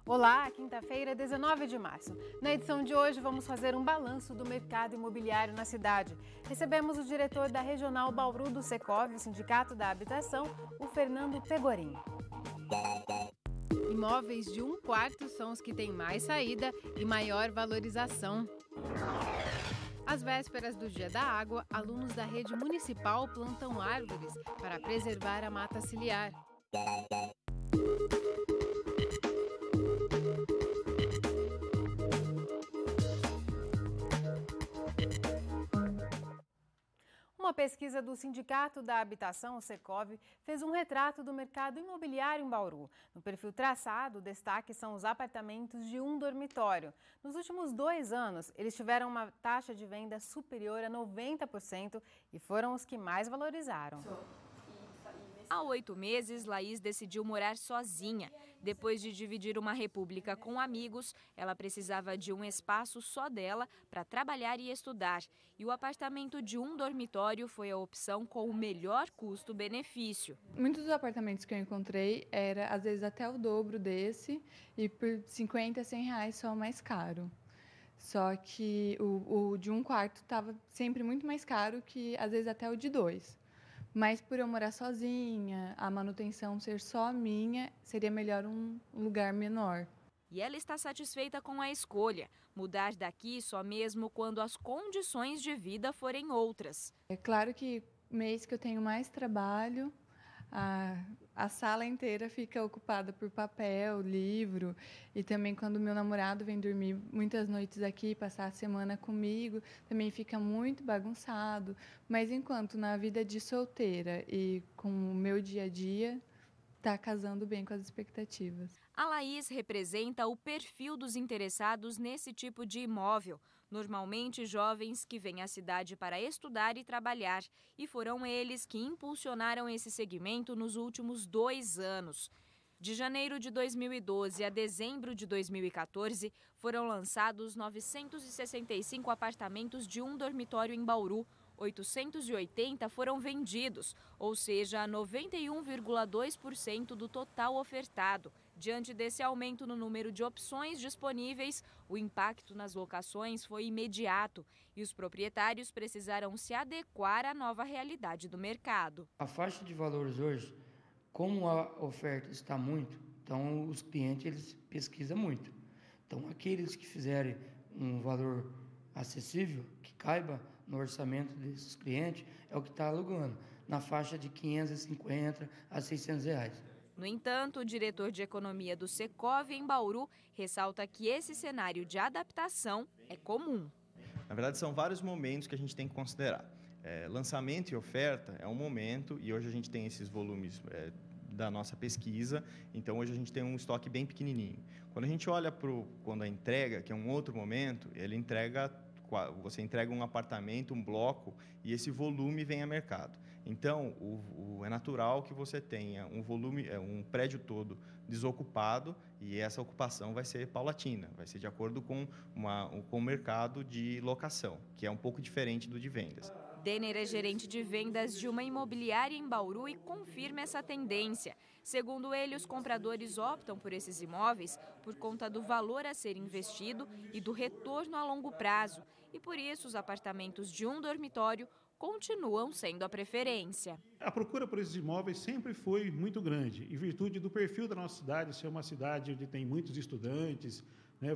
Olá, quinta-feira, 19 de março. Na edição de hoje, vamos fazer um balanço do mercado imobiliário na cidade. Recebemos o diretor da Regional Bauru do Secov, o Sindicato da Habitação, o Fernando Pegorim. Imóveis de 1/4 são os que têm mais saída e maior valorização. Às vésperas do Dia da Água, alunos da rede municipal plantam árvores para preservar a mata ciliar. Uma pesquisa do Sindicato da Habitação, o Secov, fez um retrato do mercado imobiliário em Bauru. No perfil traçado, o destaque são os apartamentos de 1 dormitório. Nos últimos 2 anos, eles tiveram uma taxa de venda superior a 90% e foram os que mais valorizaram. Há 8 meses, Laís decidiu morar sozinha. Depois de dividir uma república com amigos, ela precisava de um espaço só dela para trabalhar e estudar. E o apartamento de 1 dormitório foi a opção com o melhor custo-benefício. Muitos dos apartamentos que eu encontrei era às vezes até o dobro desse e por 50, 100 reais só mais caro. Só que o de 1/4 estava sempre muito mais caro que às vezes até o de 2. Mas por eu morar sozinha, a manutenção ser só minha, seria melhor um lugar menor. E ela está satisfeita com a escolha. Mudar daqui só mesmo quando as condições de vida forem outras. É claro que mês que eu tenho mais trabalho, a sala inteira fica ocupada por papel, livro, e também quando meu namorado vem dormir muitas noites aqui, passar a semana comigo, também fica muito bagunçado. Mas enquanto na vida de solteira e com o meu dia a dia, está casando bem com as expectativas. A Laís representa o perfil dos interessados nesse tipo de imóvel. Normalmente jovens que vêm à cidade para estudar e trabalhar. E foram eles que impulsionaram esse segmento nos últimos 2 anos. De janeiro de 2012 a dezembro de 2014, foram lançados 965 apartamentos de 1 dormitório em Bauru. 880 foram vendidos, ou seja, 91,2% do total ofertado. Diante desse aumento no número de opções disponíveis, o impacto nas locações foi imediato e os proprietários precisaram se adequar à nova realidade do mercado. A faixa de valores hoje, como a oferta está muito, então os clientes eles pesquisam muito. Então aqueles que fizerem um valor acessível, que caiba no orçamento desses clientes, é o que está alugando, na faixa de 550 a 600 reais. No entanto, o diretor de economia do Secov em Bauru ressalta que esse cenário de adaptação é comum. Na verdade, são vários momentos que a gente tem que considerar. Lançamento e oferta é um momento, e hoje a gente tem esses volumes da nossa pesquisa, então hoje a gente tem um estoque bem pequenininho. Quando a gente olha quando a entrega, que é um outro momento, você entrega um apartamento, um bloco, e esse volume vem a mercado. Então, é natural que você tenha um volume, um prédio todo desocupado, e essa ocupação vai ser paulatina, vai ser de acordo com o mercado de locação, que é um pouco diferente do de vendas. Denner é gerente de vendas de uma imobiliária em Bauru e confirma essa tendência. Segundo ele, os compradores optam por esses imóveis por conta do valor a ser investido e do retorno a longo prazo. E por isso, os apartamentos de 1 dormitório continuam sendo a preferência. A procura por esses imóveis sempre foi muito grande, em virtude do perfil da nossa cidade, ser uma cidade onde tem muitos estudantes,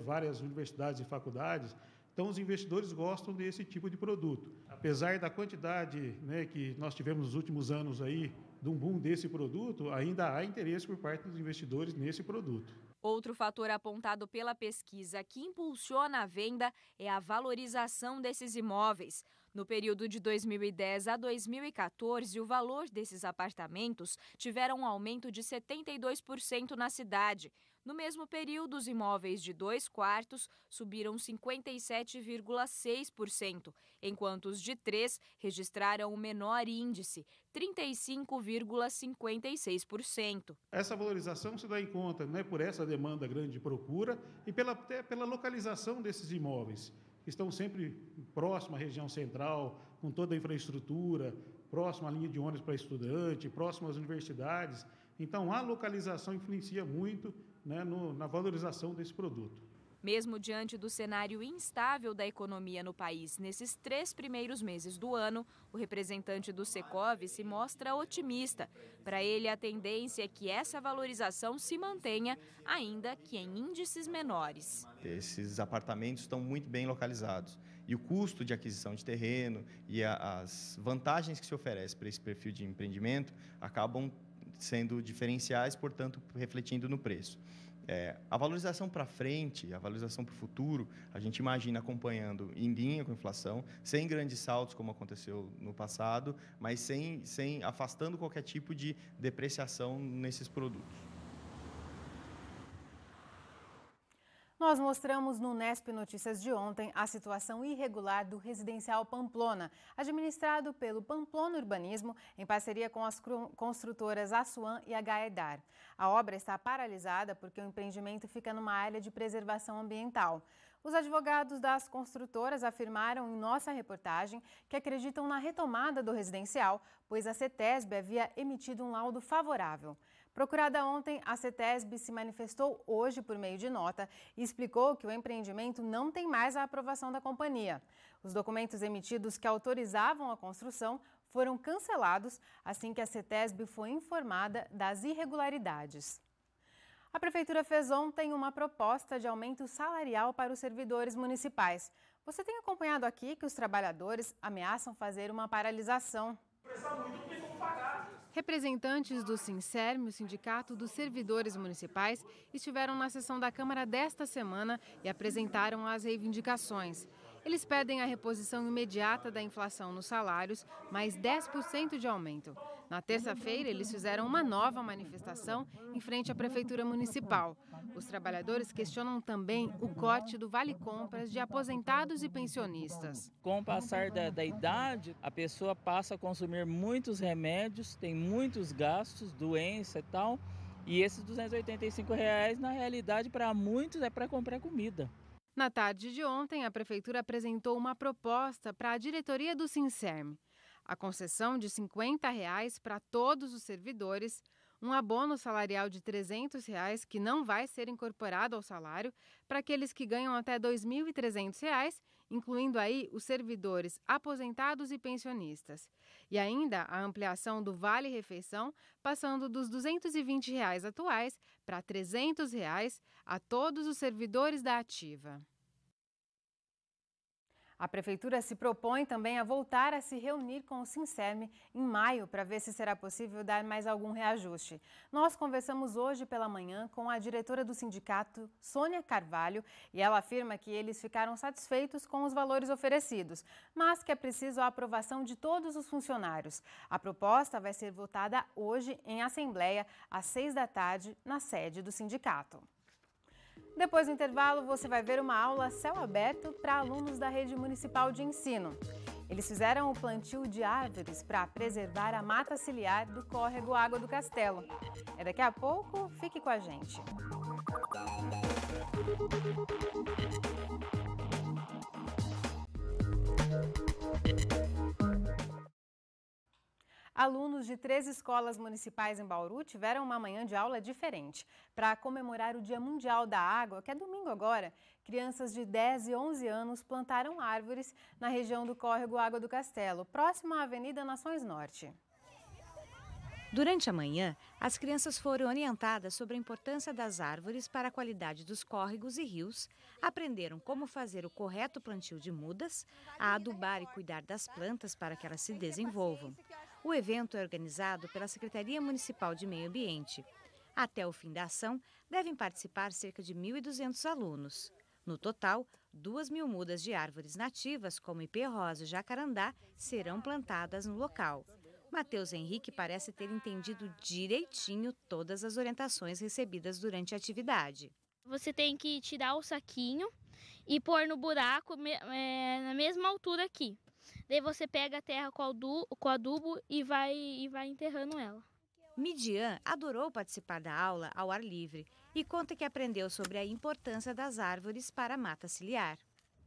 várias universidades e faculdades. Então, os investidores gostam desse tipo de produto. Apesar da quantidade que nós tivemos nos últimos anos aí, de um boom desse produto, ainda há interesse por parte dos investidores nesse produto. Outro fator apontado pela pesquisa que impulsiona a venda é a valorização desses imóveis. No período de 2010 a 2014, o valor desses apartamentos tiveram um aumento de 72% na cidade. No mesmo período, os imóveis de 2/4 subiram 57,6%, enquanto os de 3 registraram o menor índice, 35,56%. Essa valorização se dá em conta por essa demanda grande de procura e até pela localização desses imóveis, que estão sempre próximo à região central, com toda a infraestrutura, próximo à linha de ônibus para estudante, próximo às universidades. Então, a localização influencia muito né, na valorização desse produto. Mesmo diante do cenário instável da economia no país nesses 3 primeiros meses do ano, o representante do Secov se mostra otimista. Para ele, a tendência é que essa valorização se mantenha, ainda que em índices menores. Esses apartamentos estão muito bem localizados e o custo de aquisição de terreno e as vantagens que se oferece para esse perfil de empreendimento acabam sendo diferenciais, portanto, refletindo no preço. A valorização para frente, a valorização para o futuro, a gente imagina acompanhando em linha com a inflação, sem grandes saltos como aconteceu no passado, mas sem afastando qualquer tipo de depreciação nesses produtos. Nós mostramos no Nesp Notícias de ontem a situação irregular do residencial Pamplona, administrado pelo Pamplona Urbanismo, em parceria com as construtoras Assuan e Gaedar. A obra está paralisada porque o empreendimento fica numa área de preservação ambiental. Os advogados das construtoras afirmaram em nossa reportagem que acreditam na retomada do residencial, pois a CETESB havia emitido um laudo favorável. Procurada ontem, a CETESB se manifestou hoje por meio de nota e explicou que o empreendimento não tem mais a aprovação da companhia. Os documentos emitidos que autorizavam a construção foram cancelados assim que a CETESB foi informada das irregularidades. A Prefeitura fez ontem uma proposta de aumento salarial para os servidores municipais. Você tem acompanhado aqui que os trabalhadores ameaçam fazer uma paralisação. Representantes do Sincerme, o Sindicato dos Servidores Municipais, estiveram na sessão da Câmara desta semana e apresentaram as reivindicações. Eles pedem a reposição imediata da inflação nos salários, mais 10% de aumento. Na terça-feira, eles fizeram uma nova manifestação em frente à Prefeitura Municipal. Os trabalhadores questionam também o corte do Vale Compras de aposentados e pensionistas. Com o passar da idade, a pessoa passa a consumir muitos remédios, tem muitos gastos, doença e tal. E esses R$285, na realidade, para muitos é para comprar comida. Na tarde de ontem, a Prefeitura apresentou uma proposta para a diretoria do Sincerme. A concessão de R$50 para todos os servidores, um abono salarial de R$300 que não vai ser incorporado ao salário para aqueles que ganham até R$2.300, incluindo aí os servidores aposentados e pensionistas. E ainda a ampliação do Vale Refeição, passando dos R$220 atuais para R$300 a todos os servidores da ativa. A Prefeitura se propõe também a voltar a se reunir com o Sincerme em maio para ver se será possível dar mais algum reajuste. Nós conversamos hoje pela manhã com a diretora do sindicato, Sônia Carvalho, e ela afirma que eles ficaram satisfeitos com os valores oferecidos, mas que é preciso a aprovação de todos os funcionários. A proposta vai ser votada hoje em assembleia às 6 da tarde na sede do sindicato. Depois do intervalo, você vai ver uma aula a céu aberto para alunos da rede municipal de ensino. Eles fizeram o plantio de árvores para preservar a mata ciliar do córrego Água do Castelo. É daqui a pouco, fique com a gente. Alunos de 3 escolas municipais em Bauru tiveram uma manhã de aula diferente. Para comemorar o Dia Mundial da Água, que é domingo agora, crianças de 10 e 11 anos plantaram árvores na região do córrego Água do Castelo, próximo à Avenida Nações Norte. Durante a manhã, as crianças foram orientadas sobre a importância das árvores para a qualidade dos córregos e rios, aprenderam como fazer o correto plantio de mudas, a adubar e cuidar das plantas para que elas se desenvolvam. O evento é organizado pela Secretaria Municipal de Meio Ambiente. Até o fim da ação, devem participar cerca de 1.200 alunos. No total, 2.000 mudas de árvores nativas, como ipê-rosa e jacarandá, serão plantadas no local. Matheus Henrique parece ter entendido direitinho todas as orientações recebidas durante a atividade. Você tem que tirar o saquinho e pôr no buraco na mesma altura aqui. Daí você pega a terra com adubo e vai enterrando ela. Midian adorou participar da aula ao ar livre e conta que aprendeu sobre a importância das árvores para a mata ciliar.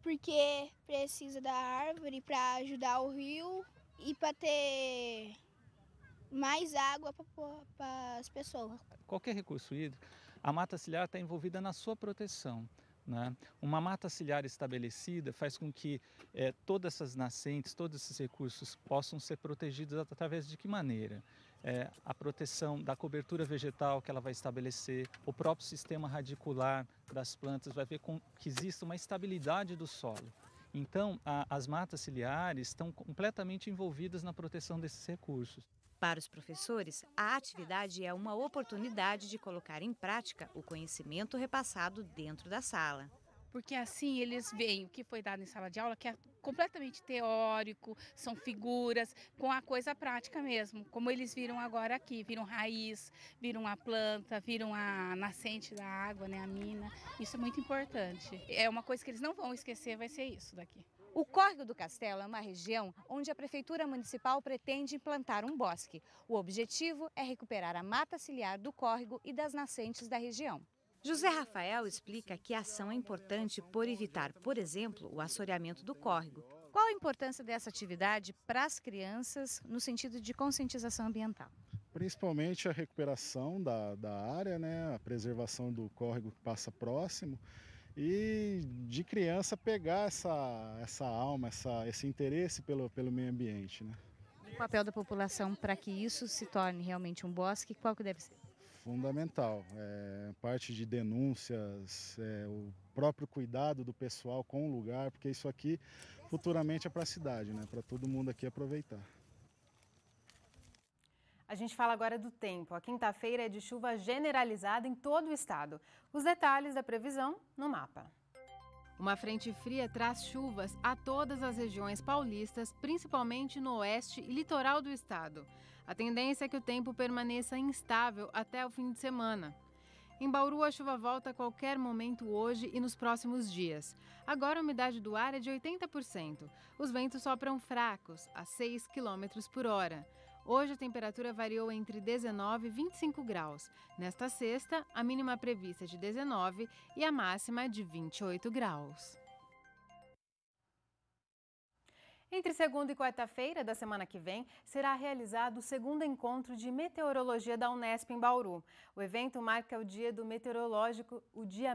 Porque precisa da árvore para ajudar o rio e para ter mais água para as pessoas. Qualquer recurso hídrico A mata ciliar está envolvida na sua proteção, né? Uma mata ciliar estabelecida faz com que todas essas nascentes, todos esses recursos possam ser protegidos através de que maneira? A proteção da cobertura vegetal que ela vai estabelecer, o próprio sistema radicular das plantas vai ver que existe uma estabilidade do solo. Então, as matas ciliares estão completamente envolvidas na proteção desses recursos. Para os professores, a atividade é uma oportunidade de colocar em prática o conhecimento repassado dentro da sala. Porque assim eles veem o que foi dado em sala de aula, que é completamente teórico, são figuras, com a coisa prática mesmo, como eles viram agora aqui, viram raiz, viram a planta, viram a nascente da água, né, a mina. Isso é muito importante. É uma coisa que eles não vão esquecer, vai ser isso daqui. O Córrego do Castelo é uma região onde a Prefeitura Municipal pretende implantar um bosque. O objetivo é recuperar a mata ciliar do córrego e das nascentes da região. José Rafael explica que a ação é importante por evitar, por exemplo, o assoreamento do córrego. Qual a importância dessa atividade para as crianças no sentido de conscientização ambiental? Principalmente a recuperação da área, né, a preservação do córrego que passa próximo e de criança pegar essa alma, esse interesse pelo meio ambiente, né? O papel da população para que isso se torne realmente um bosque, qual que deve ser? Fundamental, parte de denúncias, o próprio cuidado do pessoal com o lugar, porque isso aqui futuramente é para a cidade, né? Para todo mundo aqui aproveitar. A gente fala agora do tempo. A quinta-feira é de chuva generalizada em todo o estado. Os detalhes da previsão no mapa. Uma frente fria traz chuvas a todas as regiões paulistas, principalmente no oeste e litoral do estado. A tendência é que o tempo permaneça instável até o fim de semana. Em Bauru, a chuva volta a qualquer momento hoje e nos próximos dias. Agora a umidade do ar é de 80%. Os ventos sopram fracos, a 6 km por hora. Hoje a temperatura variou entre 19 e 25 graus. Nesta sexta, a mínima prevista é de 19 e a máxima de 28 graus. Entre segunda e quarta-feira da semana que vem, será realizado o segundo encontro de meteorologia da Unesp em Bauru. O evento marca o Dia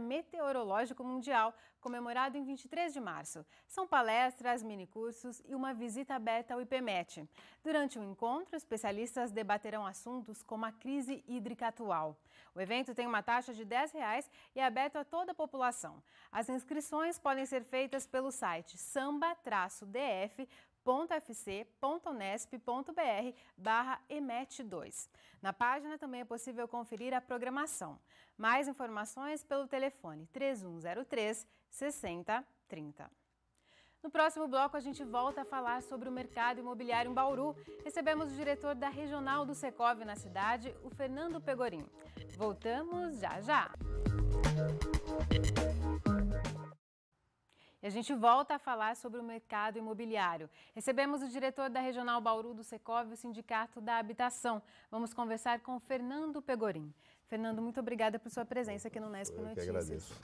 Meteorológico Mundial, comemorado em 23 de março. São palestras, minicursos e uma visita aberta ao IPMET. Durante o encontro, especialistas debaterão assuntos como a crise hídrica atual. O evento tem uma taxa de R$10 e é aberto a toda a população. As inscrições podem ser feitas pelo site samba-df.fc.unesp.br/emet2. Na página também é possível conferir a programação. Mais informações pelo telefone 3103-6030. No próximo bloco, a gente volta a falar sobre o mercado imobiliário em Bauru. Recebemos o diretor da Regional do Secov na cidade, o Fernando Pegorim. Voltamos já já! E a gente volta a falar sobre o mercado imobiliário. Recebemos o diretor da Regional Bauru do Secov, o Sindicato da Habitação. Vamos conversar com o Fernando Pegorim. Fernando, muito obrigada por sua presença aqui no Unesp Notícias. Eu que agradeço.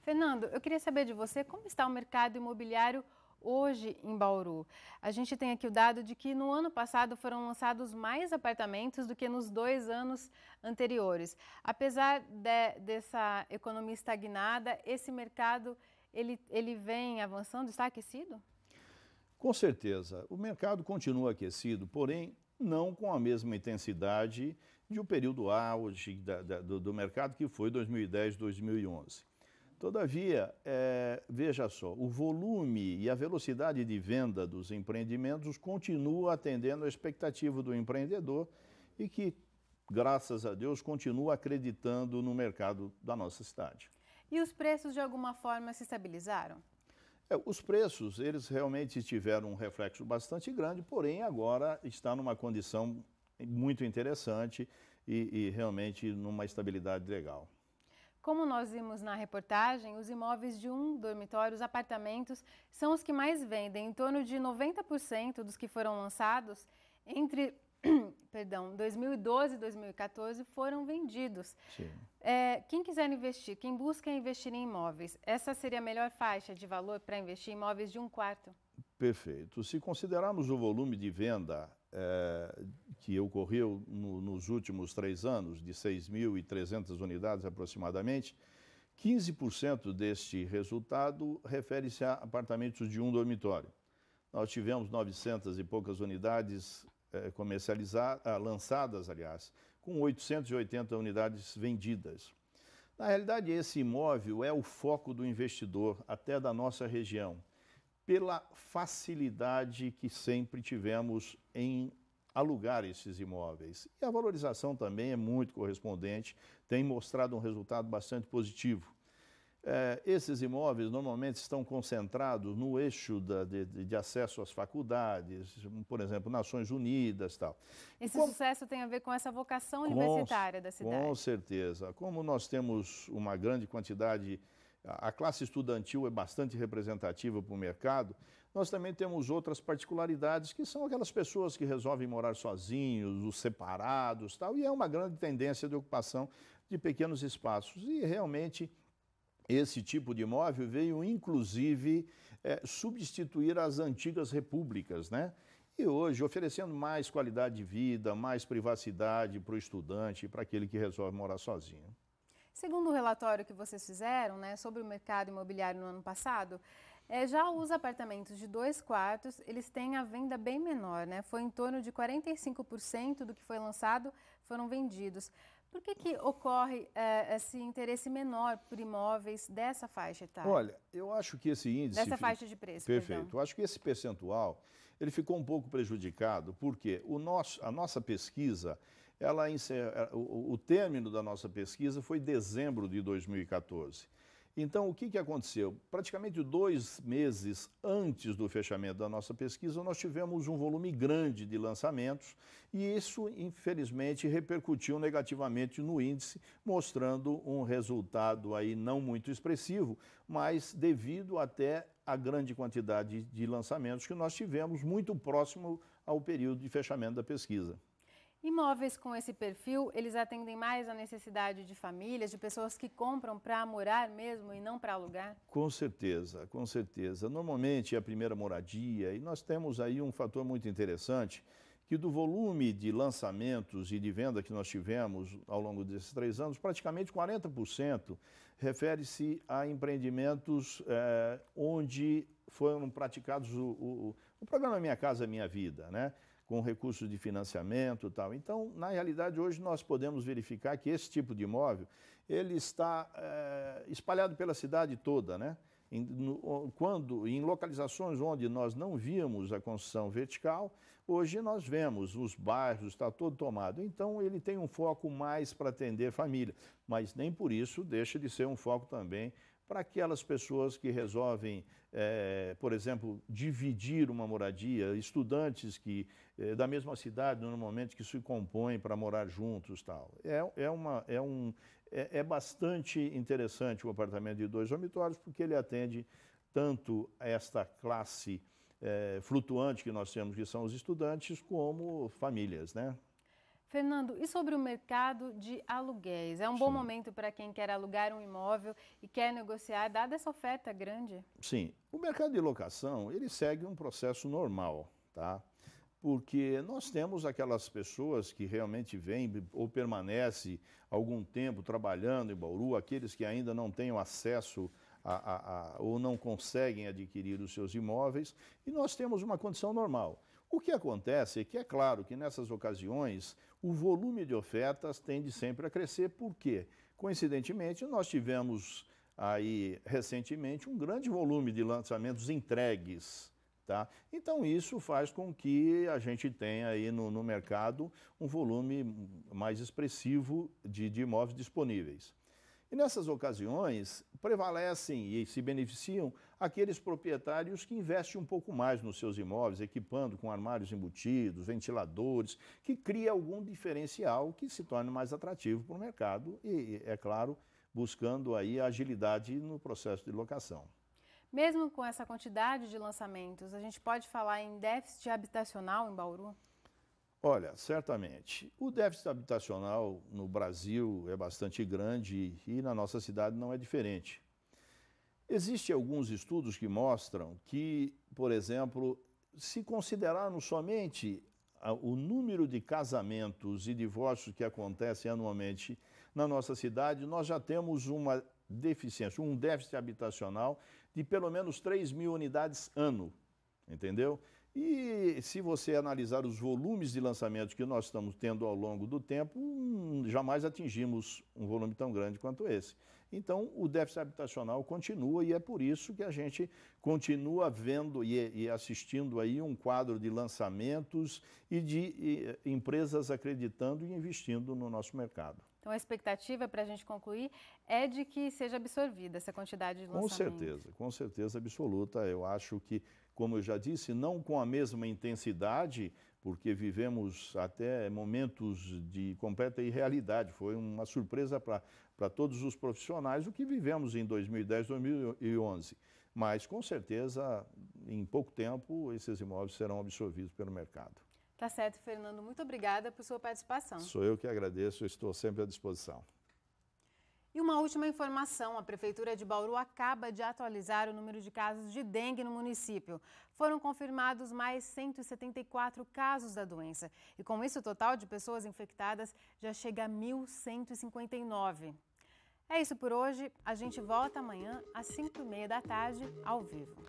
Fernando, eu queria saber de você como está o mercado imobiliário hoje em Bauru. A gente tem aqui o dado de que no ano passado foram lançados mais apartamentos do que nos 2 anos anteriores. Apesar dessa economia estagnada, esse mercado ele vem avançando, está aquecido? Com certeza. O mercado continua aquecido, porém não com a mesma intensidade de um período auge do mercado que foi 2010, 2011. Todavia, veja só, o volume e a velocidade de venda dos empreendimentos continua atendendo à expectativa do empreendedor e que, graças a Deus, continua acreditando no mercado da nossa cidade. E os preços, de alguma forma, se estabilizaram? Os preços, eles realmente tiveram um reflexo bastante grande, porém agora está numa condição muito interessante e realmente numa estabilidade legal. Como nós vimos na reportagem, os imóveis de 1 dormitório, os apartamentos, são os que mais vendem. Em torno de 90% dos que foram lançados entre 2012 e 2014 foram vendidos. Sim. Quem quiser investir, quem busca investir em imóveis, essa seria a melhor faixa de valor para investir em imóveis de 1 quarto? Perfeito. Se considerarmos o volume de venda que ocorreu nos últimos 3 anos, de 6.300 unidades aproximadamente, 15% deste resultado refere-se a apartamentos de um dormitório. Nós tivemos 900 e poucas unidades lançadas, aliás, com 880 unidades vendidas. Na realidade, esse imóvel é o foco do investidor, até da nossa região, pela facilidade que sempre tivemos em alugar esses imóveis. E a valorização também é muito correspondente, tem mostrado um resultado bastante positivo. Esses imóveis normalmente estão concentrados no eixo de acesso às faculdades, por exemplo, Nações Unidas e tal. Esse sucesso tem a ver com essa vocação universitária da cidade. Com certeza. Como nós temos uma grande quantidade, a classe estudantil é bastante representativa para o mercado, nós também temos outras particularidades, que são aquelas pessoas que resolvem morar sozinhos, os separados, tal, e é uma grande tendência de ocupação de pequenos espaços. E realmente esse tipo de imóvel veio, inclusive, substituir as antigas repúblicas, né? E hoje, oferecendo mais qualidade de vida, mais privacidade para o estudante e para aquele que resolve morar sozinho. Segundo o relatório que vocês fizeram, né, sobre o mercado imobiliário no ano passado, já os apartamentos de 2 quartos, eles têm a venda bem menor, né? Foi em torno de 45% do que foi lançado foram vendidos. Por que ocorre esse interesse menor por imóveis dessa faixa etária? Olha, eu acho que esse índice... Dessa faixa de preço, Perfeito. Perdão. Eu acho que esse percentual, ele ficou um pouco prejudicado, porque a nossa pesquisa, o término da nossa pesquisa foi dezembro de 2014. Então, o que aconteceu? Praticamente 2 meses antes do fechamento da nossa pesquisa, nós tivemos um volume grande de lançamentos e isso, infelizmente, repercutiu negativamente no índice, mostrando um resultado aí não muito expressivo, mas devido até à grande quantidade de lançamentos que nós tivemos muito próximo ao período de fechamento da pesquisa. Imóveis com esse perfil, eles atendem mais à necessidade de famílias, de pessoas que compram para morar mesmo e não para alugar? Com certeza, com certeza. Normalmente é a primeira moradia e nós temos aí um fator muito interessante, que do volume de lançamentos e de venda que nós tivemos ao longo desses 3 anos, praticamente 40% refere-se a empreendimentos onde foram praticados o programa Minha Casa Minha Vida, né? Com recursos de financiamento e tal. Então, na realidade, hoje nós podemos verificar que esse tipo de imóvel, ele está espalhado pela cidade toda, né? Em localizações onde nós não víamos a construção vertical, hoje nós vemos os bairros, está todo tomado. Então, ele tem um foco mais para atender família, mas nem por isso deixa de ser um foco também para aquelas pessoas que resolvem, por exemplo, dividir uma moradia, estudantes que da mesma cidade, normalmente, que se compõem para morar juntos, tal. É bastante interessante o apartamento de 2 dormitórios, porque ele atende tanto a esta classe flutuante que nós temos, que são os estudantes, como famílias, né? Fernando, e sobre o mercado de aluguéis? É um bom momento para quem quer alugar um imóvel e quer negociar, dada essa oferta grande? Sim. O mercado de locação, ele segue um processo normal, tá? Porque nós temos aquelas pessoas que realmente vêm ou permanecem algum tempo trabalhando em Bauru, aqueles que ainda não têm acesso ou não conseguem adquirir os seus imóveis, e nós temos uma condição normal. O que acontece é que, é claro, que nessas ocasiões o volume de ofertas tende sempre a crescer, porque, coincidentemente, nós tivemos aí recentemente um grande volume de lançamentos entregues, tá? Então isso faz com que a gente tenha aí no mercado um volume mais expressivo de imóveis disponíveis. E nessas ocasiões prevalecem e se beneficiam aqueles proprietários que investem um pouco mais nos seus imóveis, equipando com armários embutidos, ventiladores, que cria algum diferencial que se torne mais atrativo para o mercado e, é claro, buscando aí a agilidade no processo de locação. Mesmo com essa quantidade de lançamentos, a gente pode falar em déficit habitacional em Bauru? Olha, certamente. O déficit habitacional no Brasil é bastante grande e na nossa cidade não é diferente. Existem alguns estudos que mostram que, por exemplo, se considerarmos somente o número de casamentos e divórcios que acontecem anualmente na nossa cidade, nós já temos uma deficiência, um déficit habitacional de pelo menos 3.000 unidades ano, entendeu? E se você analisar os volumes de lançamentos que nós estamos tendo ao longo do tempo, jamais atingimos um volume tão grande quanto esse. Então, o déficit habitacional continua e é por isso que a gente continua vendo e assistindo aí um quadro de lançamentos e de empresas acreditando e investindo no nosso mercado. Então, a expectativa, para a gente concluir, é de que seja absorvida essa quantidade de lançamentos. Com certeza absoluta. Eu acho que, como eu já disse, não com a mesma intensidade, porque vivemos até momentos de completa irrealidade. Foi uma surpresa para todos os profissionais o que vivemos em 2010, 2011. Mas, com certeza, em pouco tempo, esses imóveis serão absorvidos pelo mercado. Tá certo, Fernando. Muito obrigada por sua participação. Sou eu que agradeço, eu estou sempre à disposição. E uma última informação, a Prefeitura de Bauru acaba de atualizar o número de casos de dengue no município. Foram confirmados mais 174 casos da doença. E com isso, o total de pessoas infectadas já chega a 1.159. É isso por hoje. A gente volta amanhã às 5h30 da tarde, ao vivo.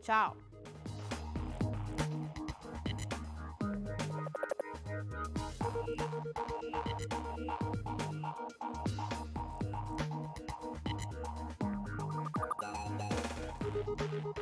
Tchau! Thank you.